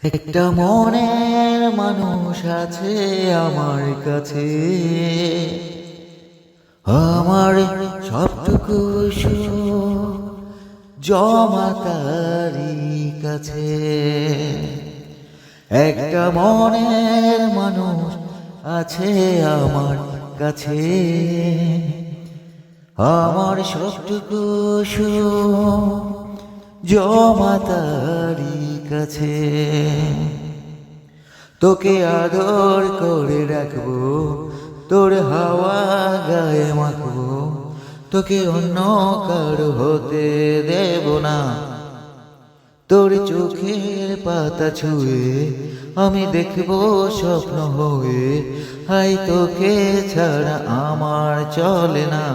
একটা মনের মানুষ আছে আমার কাছে, আমার সবটুকু সুখ জমা তারি কাছে। একটা মনের মানুষ আছে আমার কাছে, আমার সবটুকু সুখ জমা তারি কাছে। তোকে আদর করে রাখবো, তোর হাওয়া গায়ে মাখবো, তোকে অন্য কারো হতে দেব না। তোর চোখের পাতা ছুঁয়ে আমি দেখবো স্বপ্ন হয়ে, হাই তোকে ছাড়া আমার চলে না।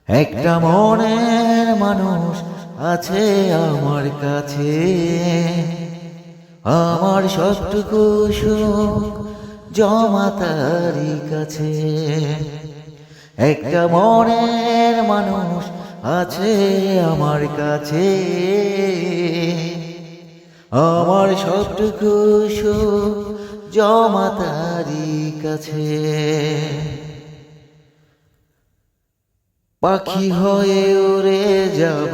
একটা মনের মানুষ আছে আমার কাছে, আমার সবটুকু সুখ জমা তারি কাছে। একটা মনের মানুষ আছে আমার কাছে, আমার সবটুকু সুখ জমা তারি কাছে। পাখি হয়ে উড়ে যাব,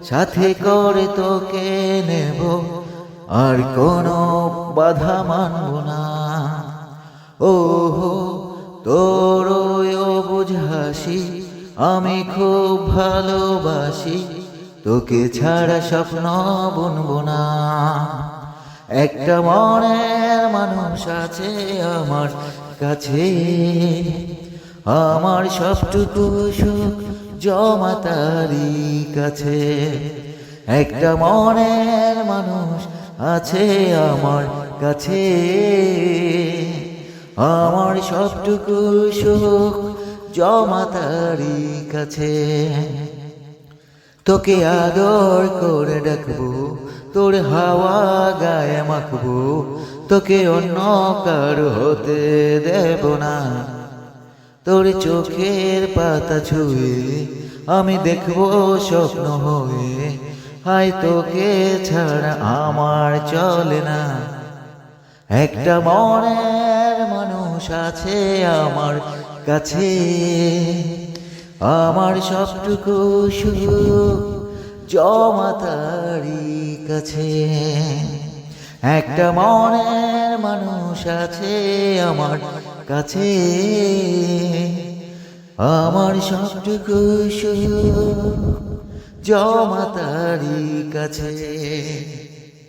সাথে করে তোকে নেব, আর কোনো বাধা মানব না। ওহো তোর অবুঝ হাসি আমি খুব ভালোবাসি, তোকে ছাড়া স্বপ্ন বুনব না। একটা মনের মানুষ আছে আমার কাছে, আমার সবটুকু সুখ জমা তারি কাছে। একটা মনের মানুষ আছে আমার কাছে, আমার সবটুকু সুখ জমা তারি কাছে। তোকে আদর করে ডাকবো, তোর হাওয়া গায়ে মাখবো, তোকে অন্য কারো হতে দেব না। তোর চোখের পাতা ছুঁয়ে আমি দেখবো স্বপ্ন হয়ে, হাই তোকে ছাড়া আমার চলে না। একটা মনের মানুষ আছে আমার কাছে, আমার সবটুকু সুখ জমা তারি কাছে। একটা মনের মানুষ আছে আমার কাছে, আমার সবটুকু সুখ জমা তারি কাছে।